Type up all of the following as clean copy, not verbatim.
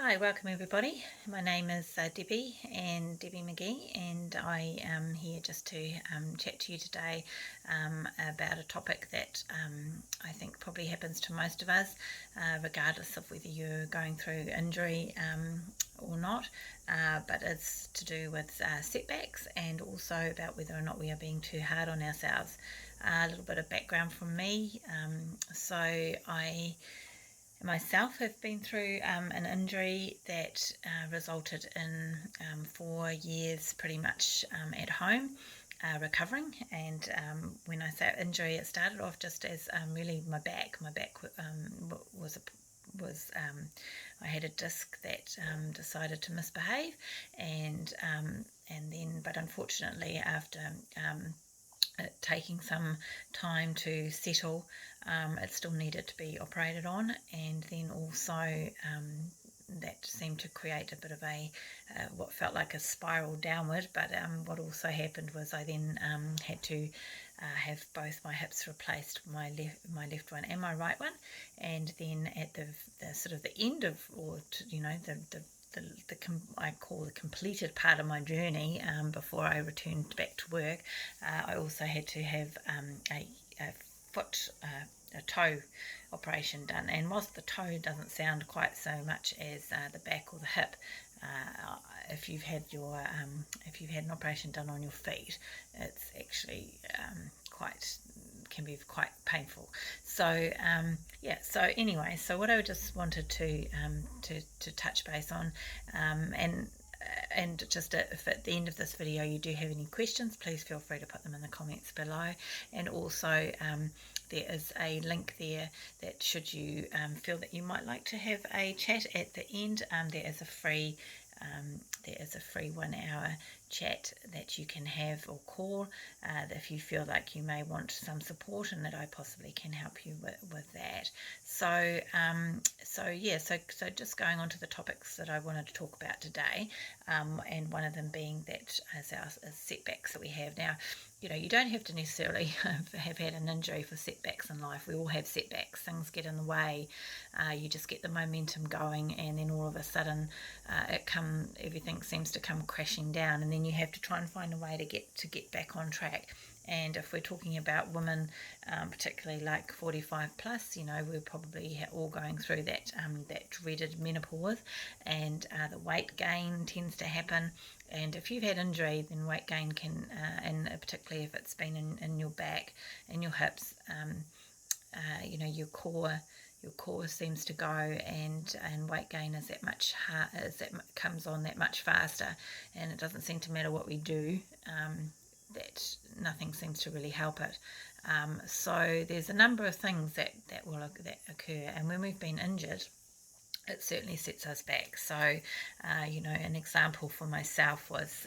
Hi, welcome everybody. My name is Debbie McGee, and I am here just to chat to you today about a topic that I think probably happens to most of us, regardless of whether you're going through injury or not, but it's to do with setbacks and also about whether or not we are being too hard on ourselves. A little bit of background from me. So I myself have been through an injury that resulted in 4 years pretty much at home recovering. And when I say injury, it started off just as really my back. My back was I had a disc that decided to misbehave, and then, but unfortunately, after taking some time to settle, it still needed to be operated on, and then also that seemed to create a bit of a what felt like a spiral downward. But what also happened was I then had to have both my hips replaced, my left one and my right one, and then at the sort of the end of, or I call the completed part of my journey, before I returned back to work, I also had to have a foot, a toe operation done. And whilst the toe doesn't sound quite so much as the back or the hip, if you've had an operation done on your feet, it's actually quite can be quite painful. So so anyway, so what I just wanted to touch base on, and just if at the end of this video you do have any questions, please feel free to put them in the comments below. And also there is a link there that should you feel that you might like to have a chat at the end, there is a free 1 hour chat that you can have or call if you feel like you may want some support, and that I possibly can help you with that. So so just going on to the topics that I wanted to talk about today, and one of them being that as setbacks that we have now. You don't have to necessarily have had an injury for setbacks in life. We all have setbacks. Things get in the way. You just get the momentum going, and then all of a sudden everything seems to come crashing down, and then you have to try and find a way to get back on track. And if we're talking about women, particularly like 45 plus, we're probably all going through that dreaded menopause, and the weight gain tends to happen. And if you've had injury, then weight gain can, and particularly if it's been in your back and your hips, your core seems to go, and weight gain is comes on that much faster, and it doesn't seem to matter what we do, that nothing seems to really help it. So there's a number of things that occur, and when we've been injured, it certainly sets us back. So, an example for myself was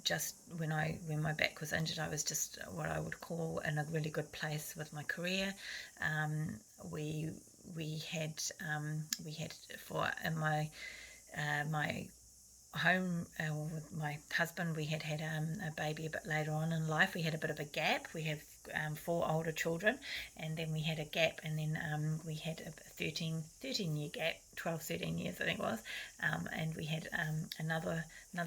just when my back was injured, I was just what I would call in a really good place with my career. We had for in my home with my husband, we had a baby a bit later on in life. We had a bit of a gap. We have 4 older children, and then we had a gap, and then we had a 13-year gap, 13 years I think it was, and we had another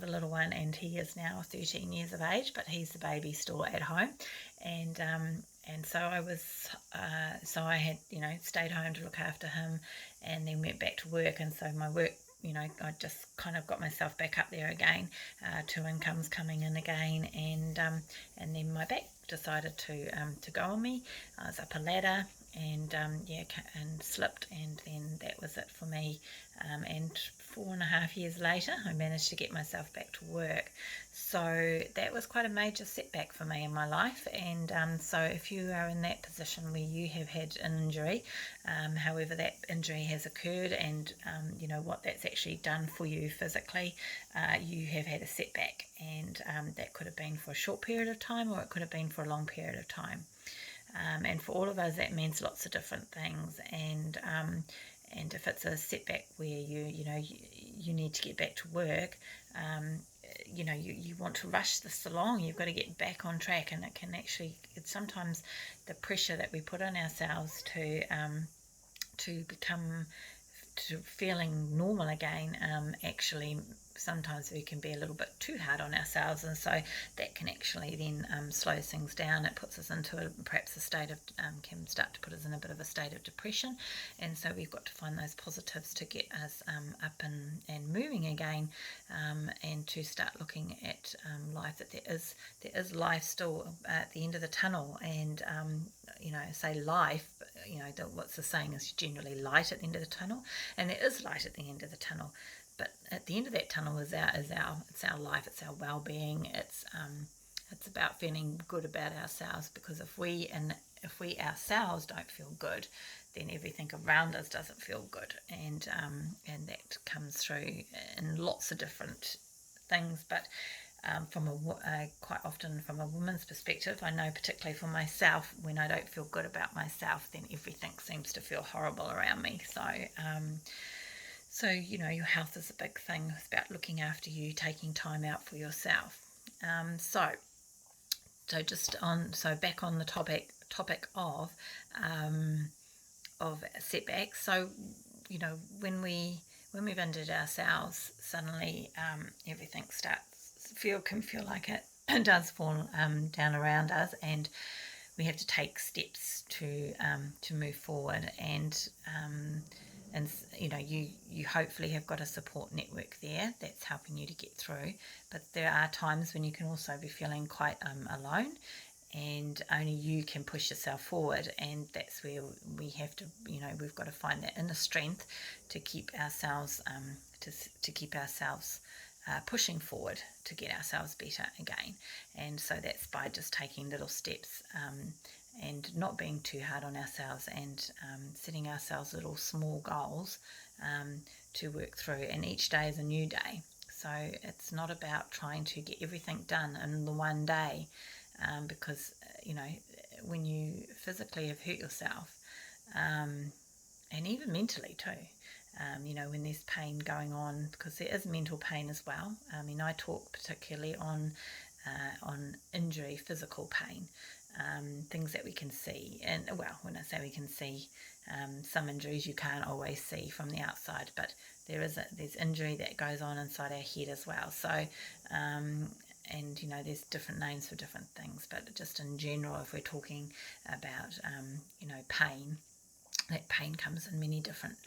little one, and he is now 13 years of age, but he's the baby still at home. And so I had stayed home to look after him, and then went back to work. And so my work, I just kind of got myself back up there again, 2 incomes coming in again, and then my back decided to go on me. I was up a ladder, and and slipped, and then that was it for me. And 4.5 years later, I managed to get myself back to work. So that was quite a major setback for me in my life. And so if you are in that position where you have had an injury, however that injury has occurred, and what that's actually done for you physically, you have had a setback, and that could have been for a short period of time, or it could have been for a long period of time. And for all of us, that means lots of different things. And if it's a setback where you need to get back to work, you want to rush this along. You've got to get back on track, and it's sometimes the pressure that we put on ourselves to become to feeling normal again, actually sometimes we can be a little bit too hard on ourselves, and so that can actually then slow things down. It puts us into perhaps a state of can start to put us in a bit of a state of depression, and so we've got to find those positives to get us up and moving again, and to start looking at life, that there is life still at the end of the tunnel. And say life, what's the saying is generally light at the end of the tunnel, and there is light at the end of the tunnel. But at the end of that tunnel is our life, it's our well-being, it's about feeling good about ourselves, because if we ourselves don't feel good, then everything around us doesn't feel good, and that comes through in lots of different things. But quite often from a woman's perspective, I know particularly for myself, when I don't feel good about myself, then everything seems to feel horrible around me. So, your health is a big thing. It's about looking after you, taking time out for yourself. So back on the topic of setbacks. So, when we've injured ourselves, suddenly everything can feel like it does fall down around us, and we have to take steps to move forward. And you hopefully have got a support network there that's helping you to get through. But there are times when you can also be feeling quite alone, and only you can push yourself forward. And that's where we have to, we've got to find that inner strength to keep ourselves pushing forward to get ourselves better again. And so that's by just taking little steps, and not being too hard on ourselves, and setting ourselves little small goals to work through. And each day is a new day. So it's not about trying to get everything done in the one day, because, when you physically have hurt yourself, and even mentally too, when there's pain going on, because there is mental pain as well. I talk particularly on injury, physical pain, things that we can see. And when I say we can see, some injuries you can't always see from the outside, but there's injury that goes on inside our head as well. So there's different names for different things, but just in general, if we're talking about pain, that pain comes in many different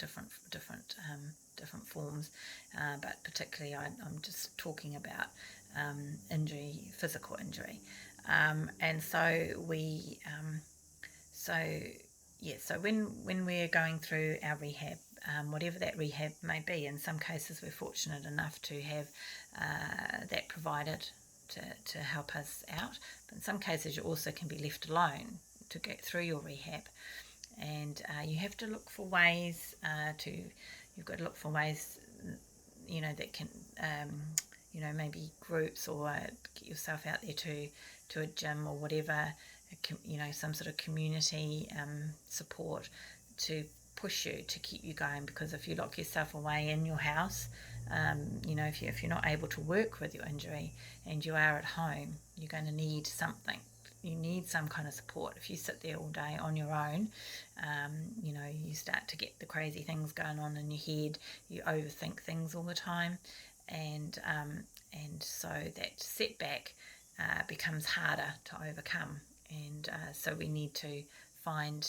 forms, but particularly I'm just talking about injury, physical injury. And so when we're going through our rehab, whatever that rehab may be, in some cases we're fortunate enough to have that provided to help us out, but in some cases you also can be left alone to get through your rehab. And you have to look for ways you've got to look for ways, that can, maybe groups, or get yourself out there to a gym or whatever, some sort of community support to push you, to keep you going. Because if you lock yourself away in your house, if you're not able to work with your injury and you are at home, you're going to need something. You need some kind of support. If you sit there all day on your own, you start to get the crazy things going on in your head. You overthink things all the time, and so that setback becomes harder to overcome. And so you need to find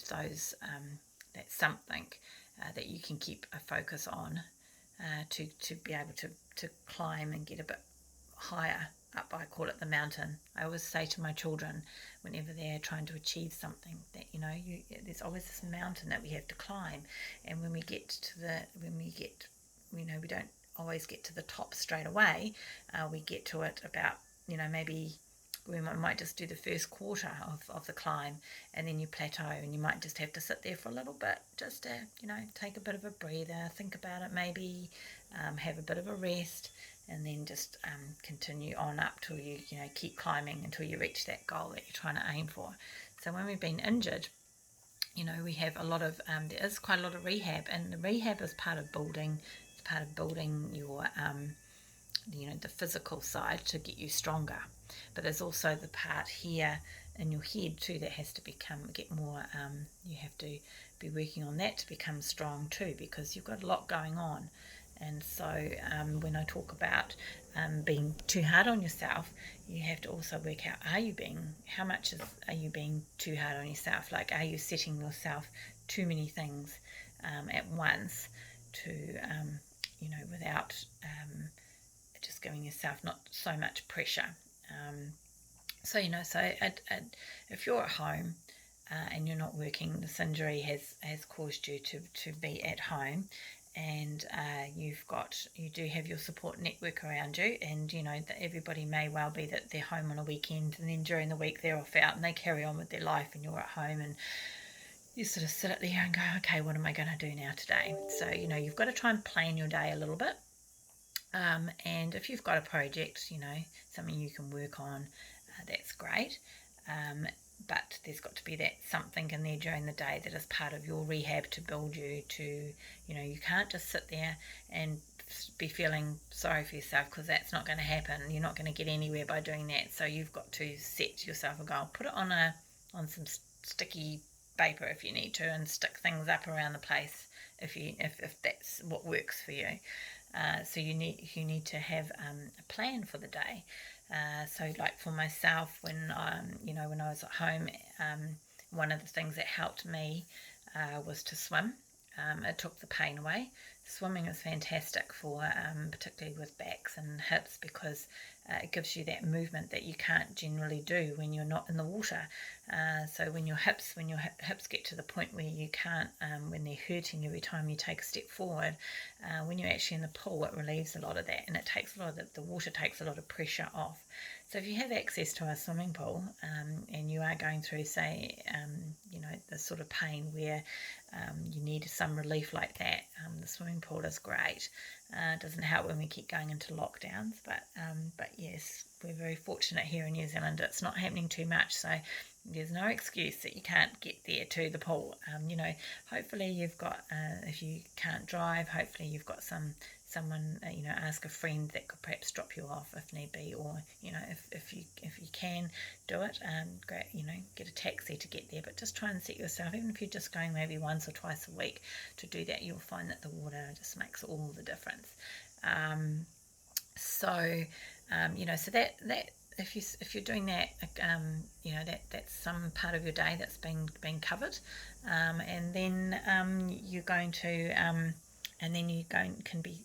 those that something that you can keep a focus on, to be able to climb and get a bit higher up. I call it the mountain. I always say to my children, whenever they're trying to achieve something, that there's always this mountain that we have to climb. And when we don't always get to the top straight away. We get to it about, maybe we might just do the first quarter of the climb, and then you plateau, and you might just have to sit there for a little bit, just to, take a bit of a breather, think about it, maybe have a bit of a rest, and then just continue on up till you keep climbing until you reach that goal that you're trying to aim for. So when we've been injured, we have a lot of there is quite a lot of rehab, and the rehab is part of building. It's part of building your the physical side to get you stronger. But there's also the part here in your head too that has to get more. You have to be working on that to become strong too, because you've got a lot going on. And so when I talk about being too hard on yourself, you have to also work out, how much are you being too hard on yourself? Like, are you setting yourself too many things at once to, without just giving yourself not so much pressure? If you're at home and you're not working, this injury has caused you to be at home, and you do have your support network around you, and that everybody may well be that they're home on a weekend, and then during the week they're off out and they carry on with their life, and you're at home and you sort of sit there and go, okay, what am I going to do now today? So you've got to try and plan your day a little bit. And if you've got a project, something you can work on, that's great. But there's got to be that something in there during the day that is part of your rehab to build you to, you can't just sit there and be feeling sorry for yourself, because that's not going to happen. You're not going to get anywhere by doing that. So you've got to set yourself a goal. Put it on some sticky paper if you need to, and stick things up around the place if that's what works for you. So you need to have a plan for the day. So like for myself, when I was at home, one of the things that helped me was to swim. It took the pain away. Swimming is fantastic for particularly with backs and hips, because it gives you that movement that you can't generally do when you're not in the water. So when your hips get to the point where you can't, when they're hurting every time you take a step forward, when you're actually in the pool, it relieves a lot of that, and it takes the water takes a lot of pressure off. So if you have access to a swimming pool, and you are going through, say, the sort of pain where you need some relief like that, the swimming pool is great. It doesn't help when we keep going into lockdowns, but yes, we're very fortunate here in New Zealand. It's not happening too much, so there's no excuse that you can't get there to the pool. Hopefully you've got, if you can't drive, hopefully you've got someone, ask a friend that could perhaps drop you off if need be, or if you can do it, great, get a taxi to get there. But just try and set yourself, even if you're just going maybe once or twice a week to do that, you'll find that the water just makes all the difference. So that if you're doing that, that's some part of your day that's been covered, and then you're going to and then you can be,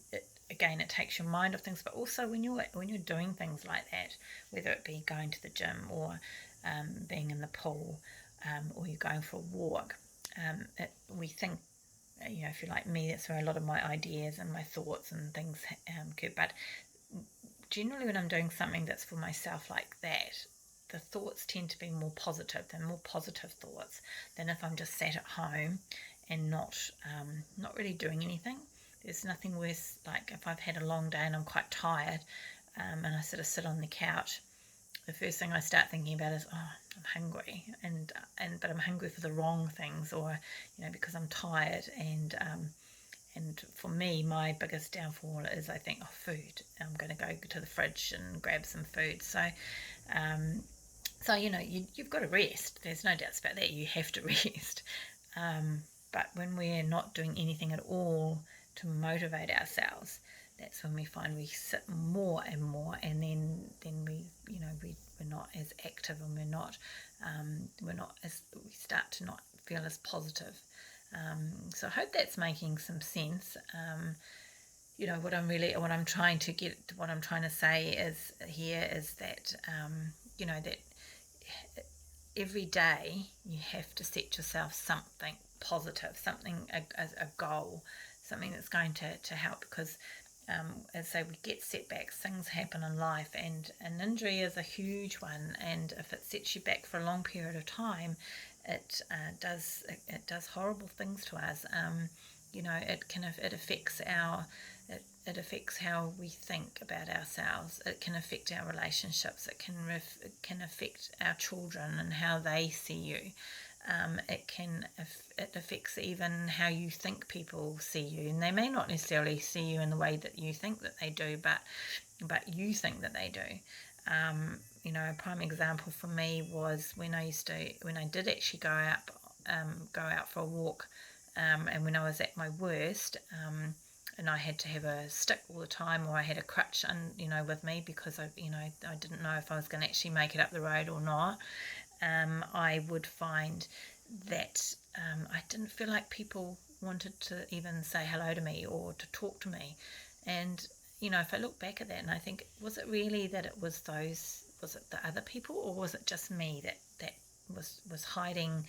again, it takes your mind off things. But also when you're doing things like that, whether it be going to the gym or being in the pool, or you're going for a walk, we think, if you're like me, that's where a lot of my ideas and my thoughts and things go. But generally when I'm doing something that's for myself like that, the thoughts tend to be more positive. They're more positive thoughts than if I'm just sat at home and not really doing anything. There's nothing worse, like if I've had a long day and I'm quite tired, and I sort of sit on the couch, the first thing I start thinking about is, oh, I'm hungry, but I'm hungry for the wrong things, or because I'm tired. And for me, my biggest downfall is, I think, food. I'm going to go to the fridge and grab some food. So you've got to rest. There's no doubts about that. You have to rest. But when we're not doing anything at all to motivate ourselves, that's when we find we sit more and more, and then we're not as active, and we start to not feel as positive. So I hope that's making some sense. What I'm trying to say is that that every day you have to set yourself something positive, a goal, something that's going to help, because as I say, we get setbacks, things happen in life, and an injury is a huge one, and if it sets you back for a long period of time, it does horrible things to us. It affects how we think about ourselves. It can affect our relationships. It can affect our children and how they see you. It affects even how you think people see you, and they may not necessarily see you in the way that you think that they do, but you think that they do. A prime example for me was when I did actually go up go out for a walk, and when I was at my worst, and I had to have a stick all the time, or I had a crutch, with me, because I didn't know if I was going to actually make it up the road or not. I would find that I didn't feel like people wanted to even say hello to me or to talk to me. And if I look back at that and I think, was it really that it was was it the other people, or was it just me that was hiding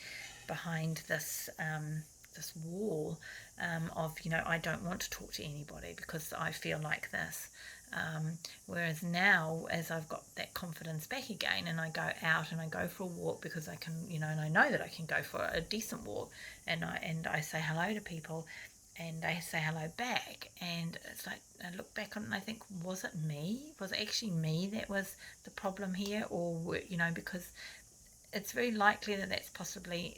behind this wall of, I don't want to talk to anybody because I feel like this. Whereas now, as I've got that confidence back again, and I go out and I go for a walk because I can, and I know that I can go for a decent walk, and I say hello to people, and they say hello back, and it's like I look back on it and I think, was it me? Was it actually me that was the problem here, or because it's very likely that that's possibly,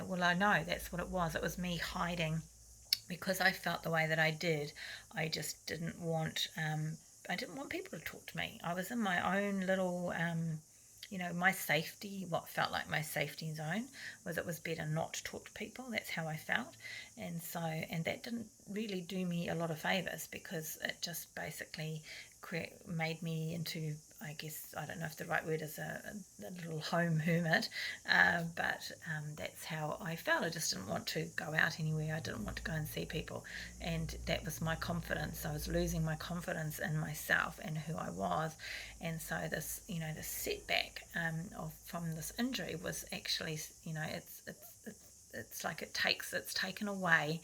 well, I know that's what it was. It was me hiding because I felt the way that I did. I just didn't want I didn't want people to talk to me. I was in my own little my safety, what felt like my safety zone, was it was better not to talk to people. That's how I felt. And that didn't really do me a lot of favors, because it just basically made me into, I guess, I don't know if the right word is a little home hermit, but that's how I felt. I just didn't want to go out anywhere. I didn't want to go and see people, and that was my confidence. I was losing my confidence in myself and who I was, and so this, the setback from this injury was actually, it's like it's taken away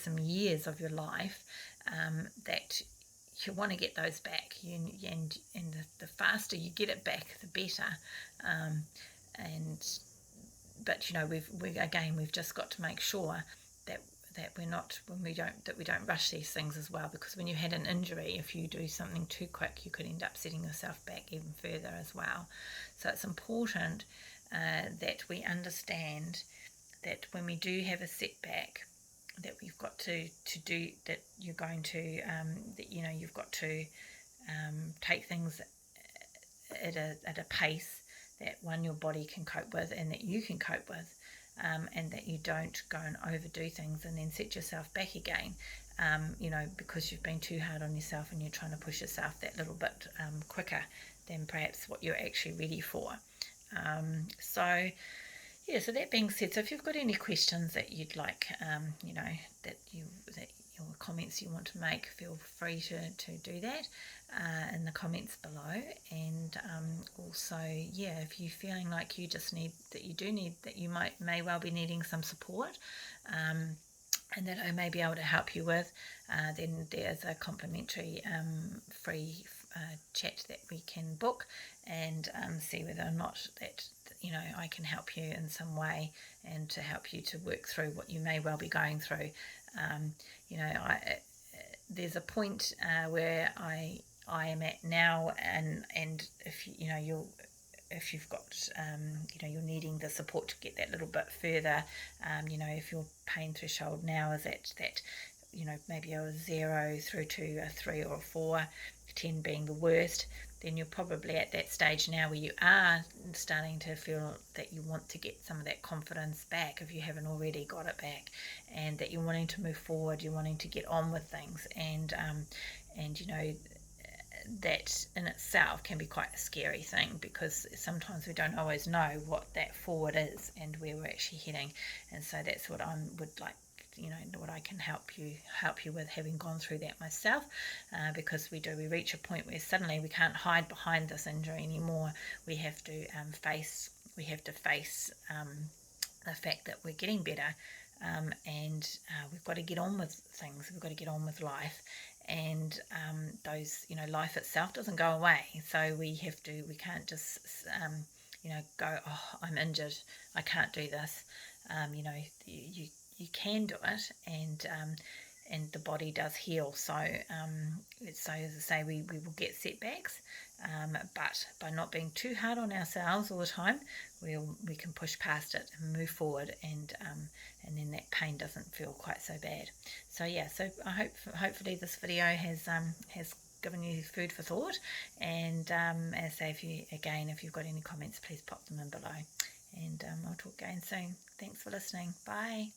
some years of your life, that you want to get those back. And the faster you get it back, the better. But we've just got to make sure that we don't rush these things as well, because when you had an injury, if you do something too quick, you could end up setting yourself back even further as well. So it's important that we understand that when we do have a setback, that we've got to do that. You're going to you've got to take things at a pace that, one, your body can cope with and that you can cope with, and that you don't go and overdo things and then set yourself back again, because you've been too hard on yourself and you're trying to push yourself that little bit quicker than perhaps what you're actually ready for. So that being said, so if you've got any questions that you'd like, that your comments you want to make, feel free to do that in the comments below. And also, if you're feeling like you may well be needing some support, and that I may be able to help you with, then there's a complimentary free chat that we can book, and see whether or not that I can help you in some way, and to help you to work through what you may well be going through. There's a point where I am at now, and if if you've got you're needing the support to get that little bit further, if your pain threshold now is at that, maybe a 0 through to a 3 or a 4, 10 being the worst, then you're probably at that stage now where you are starting to feel that you want to get some of that confidence back, if you haven't already got it back, and that you're wanting to move forward, you're wanting to get on with things, and that in itself can be quite a scary thing, because sometimes we don't always know what that forward is and where we're actually heading. And so that's what I would like, what I can help you with, having gone through that myself, because we reach a point where suddenly we can't hide behind this injury anymore. We have to face the fact that we're getting better, and we've got to get on with things. We've got to get on with life, and life itself doesn't go away. So we can't just go, oh, I'm injured, I can't do this. You can do it, and the body does heal. So as I say, we will get setbacks, but by not being too hard on ourselves all the time, we can push past it and move forward, and then that pain doesn't feel quite so bad. So I hopefully this video has given you food for thought. And as I say, if you've got any comments, please pop them in below. and I'll talk again soon. Thanks for listening. Bye.